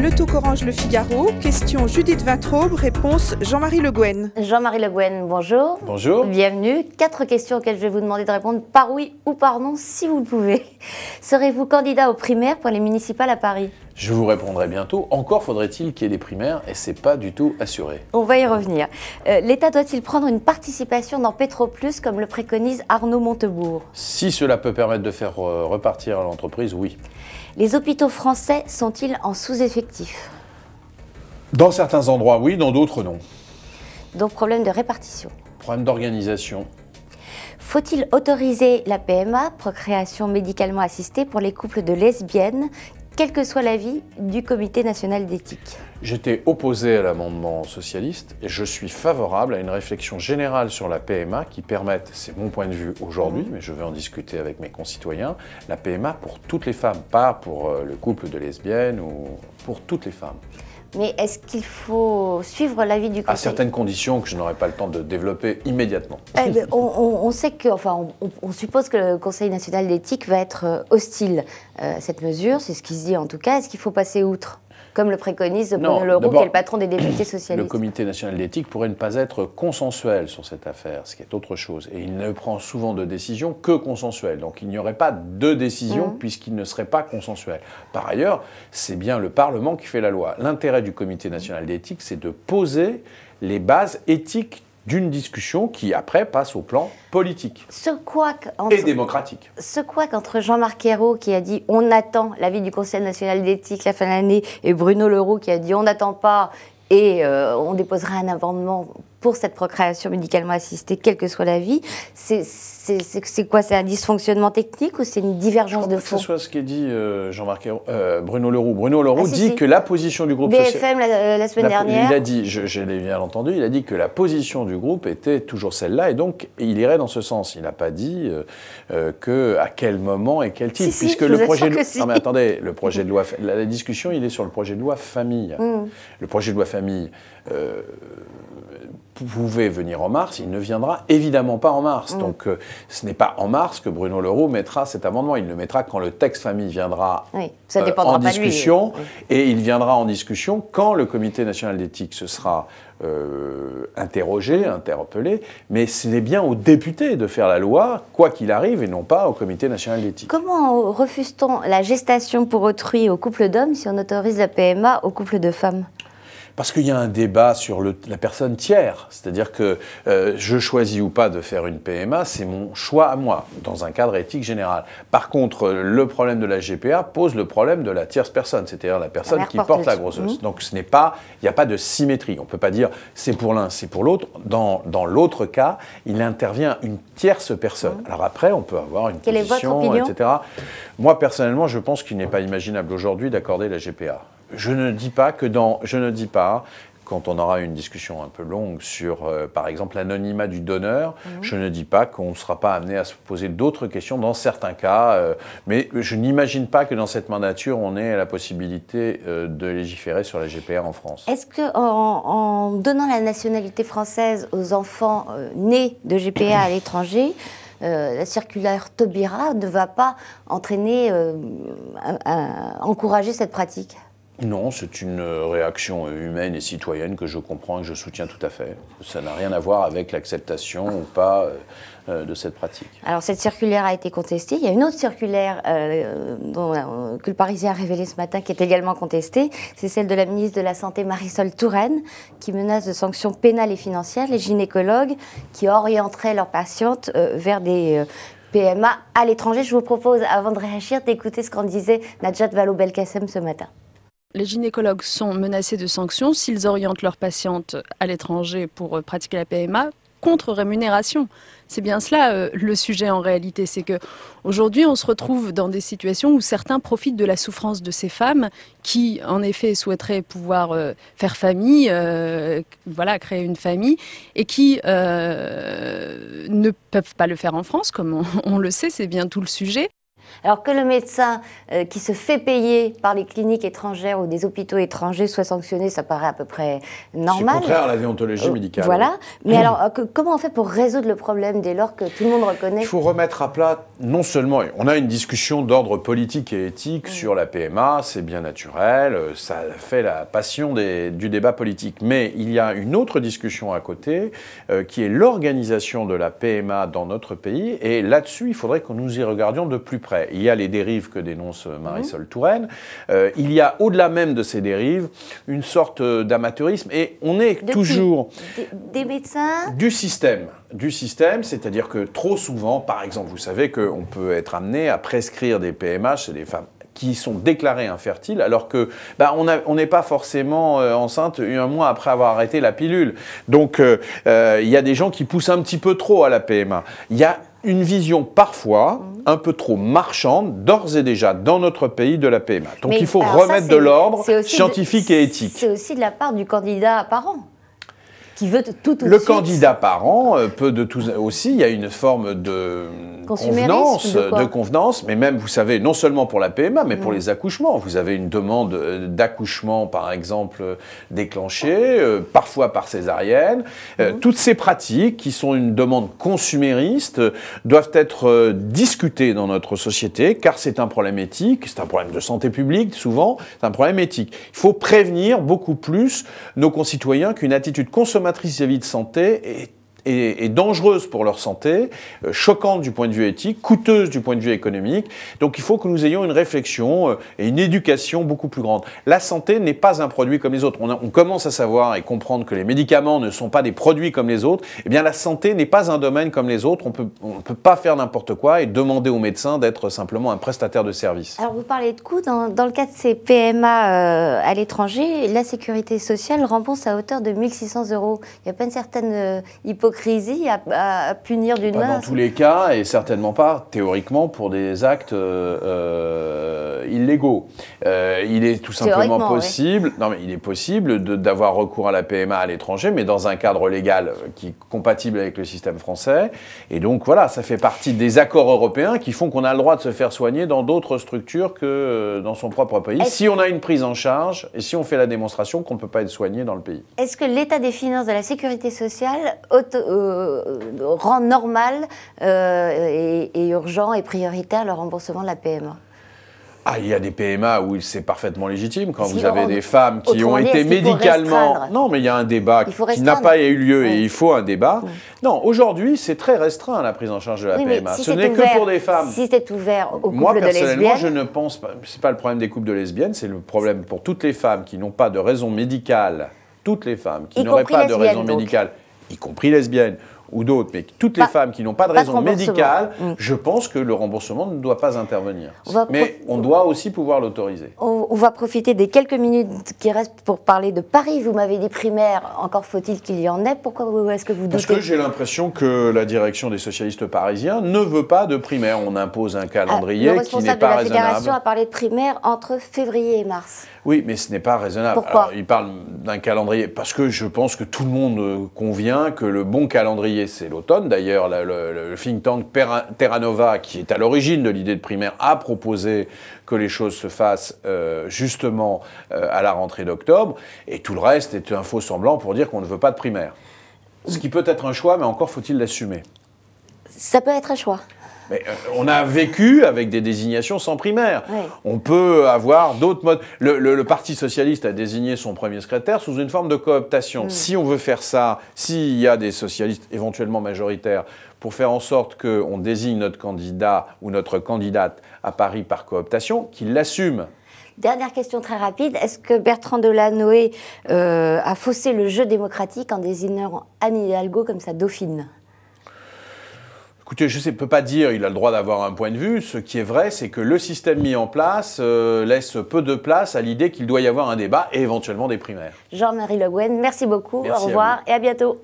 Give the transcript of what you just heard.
Le Toc Orange Le Figaro, question Judith Vintraube, réponse Jean-Marie Le Guen. Jean-Marie Le Guen, bonjour. Bonjour. Bienvenue. 4 questions auxquelles je vais vous demander de répondre par oui ou par non, si vous le pouvez. Serez-vous candidat aux primaires pour les municipales à Paris? Je vous répondrai bientôt. Encore faudrait-il qu'il y ait des primaires et c'est pas du tout assuré. On va y revenir. L'État doit-il prendre une participation dans Petroplus comme le préconise Arnaud Montebourg? Si cela peut permettre de faire repartir l'entreprise, oui. Les hôpitaux français sont-ils en sous-effectif? Dans certains endroits, oui, dans d'autres, non. Donc problème de répartition. Problème d'organisation. Faut-il autoriser la PMA, procréation médicalement assistée, pour les couples de lesbiennes, quel que soit l'avis du Comité national d'éthique? J'étais opposé à l'amendement socialiste et je suis favorable à une réflexion générale sur la PMA qui permette, c'est mon point de vue aujourd'hui, mais je vais en discuter avec mes concitoyens, la PMA pour toutes les femmes, pas pour le couple de lesbiennes ou pour toutes les femmes. Mais est-ce qu'il faut suivre l'avis du Conseil? À certaines conditions que je n'aurai pas le temps de développer immédiatement. On sait que, enfin, on suppose que le Conseil national d'éthique va être hostile à cette mesure, c'est ce qui se dit en tout cas. Est-ce qu'il faut passer outre, comme le préconise Bruno Le Roux, qui est le patron des députés socialistes? Le Comité national d'éthique pourrait ne pas être consensuel sur cette affaire, ce qui est autre chose. Et il ne prend souvent de décisions que consensuelles. Donc il n'y aurait pas de décision puisqu'il ne serait pas consensuel. Par ailleurs, c'est bien le Parlement qui fait la loi. L'intérêt du Comité national d'éthique, c'est de poser les bases éthiques d'une discussion qui, après, passe au plan politique et démocratique. Ce couac entre Jean-Marc Ayrault, qui a dit « on attend l'avis du Conseil national d'éthique la fin de l'année » et Bruno Le Roux qui a dit « on n'attend pas et on déposera un amendement pour cette procréation médicalement assistée, quel que soit l'avis », c'est quoi? C'est un dysfonctionnement technique ou c'est une divergence de fond? Que ce soit ce qu'a dit Jean-Marc Ayrault, Bruno Le Roux. Bruno Le Roux dit que la position du groupe BFM la semaine dernière. Il a dit, je l'ai bien entendu, il a dit que la position du groupe était toujours celle-là et donc il irait dans ce sens. Il n'a pas dit à quel moment et quel titre, puisque le projet de loi. Non mais attendez, le projet de loi, la discussion, il est sur le projet de loi famille. Le projet de loi famille pouvait venir en mars, il ne viendra évidemment pas en mars. Donc ce n'est pas en mars que Bruno Le Roux mettra cet amendement. Il le mettra quand le texte famille viendra en discussion. Et il viendra en discussion quand le Comité national d'éthique se sera interpellé. Mais c'est bien aux députés de faire la loi, quoi qu'il arrive, et non pas au Comité national d'éthique. Comment refuse-t-on la gestation pour autrui aux couples d'hommes si on autorise la PMA aux couples de femmes? Parce qu'il y a un débat sur la personne tiers. C'est-à-dire que je choisis ou pas de faire une PMA, c'est mon choix à moi, dans un cadre éthique général. Par contre, le problème de la GPA pose le problème de la tierce personne, c'est-à-dire la personne qui porte la grosseuse. Donc il n'y a pas de symétrie. On ne peut pas dire c'est pour l'un, c'est pour l'autre. Dans l'autre cas, il intervient une tierce personne. Alors après, on peut avoir une position, quelle est votre opinion, etc. Moi, personnellement, je pense qu'il n'est pas imaginable aujourd'hui d'accorder la GPA. Je ne dis pas, quand on aura une discussion un peu longue sur, par exemple, l'anonymat du donneur, je ne dis pas qu'on ne sera pas amené à se poser d'autres questions dans certains cas, mais je n'imagine pas que dans cette mandature, on ait la possibilité de légiférer sur la GPA en France. Est-ce qu'en donnant la nationalité française aux enfants nés de GPA à l'étranger, la circulaire Taubira ne va pas encourager cette pratique? Non, c'est une réaction humaine et citoyenne que je comprends et que je soutiens tout à fait. Ça n'a rien à voir avec l'acceptation ou pas de cette pratique. Alors cette circulaire a été contestée. Il y a une autre circulaire que le Parisien a révélée ce matin qui est également contestée. C'est celle de la ministre de la Santé Marisol Touraine qui menace de sanctions pénales et financières les gynécologues qui orienteraient leurs patientes vers des PMA à l'étranger. Je vous propose, avant de réagir, d'écouter ce qu'en disait Najat Vallaud-Belkacem ce matin. Les gynécologues sont menacés de sanctions s'ils orientent leurs patientes à l'étranger pour pratiquer la PMA contre rémunération. C'est bien cela le sujet en réalité, c'est que aujourd'hui on se retrouve dans des situations où certains profitent de la souffrance de ces femmes qui en effet souhaiteraient pouvoir faire famille, créer une famille et qui ne peuvent pas le faire en France, comme on le sait, c'est bien tout le sujet. Alors que le médecin qui se fait payer par les cliniques étrangères ou des hôpitaux étrangers soit sanctionné, ça paraît à peu près normal. C'est contraire à la déontologie médicale. Voilà. Mais alors, comment on fait pour résoudre le problème dès lors que tout le monde reconnaît? Il faut remettre à plat, non seulement, on a une discussion d'ordre politique et éthique sur la PMA, c'est bien naturel, ça fait la passion du débat politique. Mais il y a une autre discussion à côté, qui est l'organisation de la PMA dans notre pays. Et là-dessus, il faudrait que nous y regardions de plus près. Il y a les dérives que dénonce Marisol Touraine. Il y a, au-delà même de ces dérives, une sorte d'amateurisme. Et on est toujours... Des médecins? Du système, c'est-à-dire que trop souvent, par exemple, vous savez qu'on peut être amené à prescrire des PMA chez des femmes qui sont déclarées infertiles, alors que on n'est pas forcément enceinte un mois après avoir arrêté la pilule. Donc, il y a des gens qui poussent un petit peu trop à la PMA. Il y a une vision parfois un peu trop marchande, d'ores et déjà, dans notre pays, de la PMA. Donc il faut remettre de l'ordre scientifique et éthique. C'est aussi de la part du candidat parent, qui veut tout de Le suite. candidat parent peut de tout aussi, il y a une forme de convenance, mais même, vous savez, non seulement pour la PMA, mais pour les accouchements. Vous avez une demande d'accouchement, par exemple, déclenchée, parfois par césarienne. Toutes ces pratiques, qui sont une demande consumériste, doivent être discutées dans notre société, car c'est un problème éthique, c'est un problème de santé publique, souvent, c'est un problème éthique. Il faut prévenir beaucoup plus nos concitoyens qu'une attitude consommatrice vis-à-vis de santé est dangereuse pour leur santé, choquante du point de vue éthique, coûteuse du point de vue économique. Donc il faut que nous ayons une réflexion et une éducation beaucoup plus grande. La santé n'est pas un produit comme les autres. On commence à savoir et comprendre que les médicaments ne sont pas des produits comme les autres. Eh bien la santé n'est pas un domaine comme les autres. On peut pas faire n'importe quoi et demander aux médecins d'être simplement un prestataire de service. Alors vous parlez de coûts. Dans le cas de ces PMA à l'étranger, la sécurité sociale rembourse à hauteur de 1 600 €. Il n'y a pas une certaine hypocrisie à punir d'une main? Dans tous les cas, et certainement pas, théoriquement, pour des actes illégaux. Il est tout simplement possible, non, mais il est possible d'avoir recours à la PMA à l'étranger, mais dans un cadre légal qui est compatible avec le système français. Et donc voilà, ça fait partie des accords européens qui font qu'on a le droit de se faire soigner dans d'autres structures que dans son propre pays, si on a une prise en charge et si on fait la démonstration qu'on ne peut pas être soigné dans le pays. Est-ce que l'état des finances de la sécurité sociale rend normal et urgent et prioritaire le remboursement de la PMA? Ah, il y a des PMA où c'est parfaitement légitime, quand vous avez des femmes qui ont été médicalement... Non, mais il y a un débat qui n'a pas eu lieu et il faut un débat. Non, aujourd'hui, c'est très restreint la prise en charge de la PMA. Si ce n'est que pour des femmes. Si c'est ouvert aux couples Moi, de lesbiennes... personnellement, je ne pense pas... C'est pas le problème des couples de lesbiennes, c'est le problème pour toutes les femmes qui n'ont pas de raison médicale, toutes les femmes qui n'auraient pas de raison médicale, y compris lesbiennes, ou d'autres, mais toutes les femmes qui n'ont pas de raison médicale, je pense que le remboursement ne doit pas intervenir. Mais on doit aussi pouvoir l'autoriser. On va profiter des quelques minutes qui restent pour parler de Paris. Vous m'avez dit primaire, encore faut-il qu'il y en ait. Pourquoi est-ce que vous doutez? Parce que j'ai l'impression que la direction des socialistes parisiens ne veut pas de primaire. On impose un calendrier qui n'est pas raisonnable. Le responsable de la fédération a parlé de primaire entre février et mars. Oui, mais ce n'est pas raisonnable. Pourquoi? Alors, il parle d'un calendrier, parce que je pense que tout le monde convient que le bon calendrier, c'est l'automne. D'ailleurs, le think tank Terra Nova, qui est à l'origine de l'idée de primaire, a proposé que les choses se fassent justement à la rentrée d'octobre. Et tout le reste est un faux semblant pour dire qu'on ne veut pas de primaire. Ce qui peut être un choix, mais encore faut-il l'assumer. Ça peut être un choix. Mais on a vécu avec des désignations sans primaire. Oui. On peut avoir d'autres modes. Le Parti socialiste a désigné son premier secrétaire sous une forme de cooptation. Si on veut faire ça, s'il y a des socialistes éventuellement majoritaires, pour faire en sorte qu'on désigne notre candidat ou notre candidate à Paris par cooptation, qu'ils l'assument. Dernière question très rapide. Est-ce que Bertrand Delanoë a faussé le jeu démocratique en désignant Anne Hidalgo comme sa dauphine ? Écoutez, je ne peux pas dire, il a le droit d'avoir un point de vue. Ce qui est vrai, c'est que le système mis en place laisse peu de place à l'idée qu'il doit y avoir un débat et éventuellement des primaires. Jean-Marie Le Guen, merci beaucoup, merci, au revoir et à bientôt.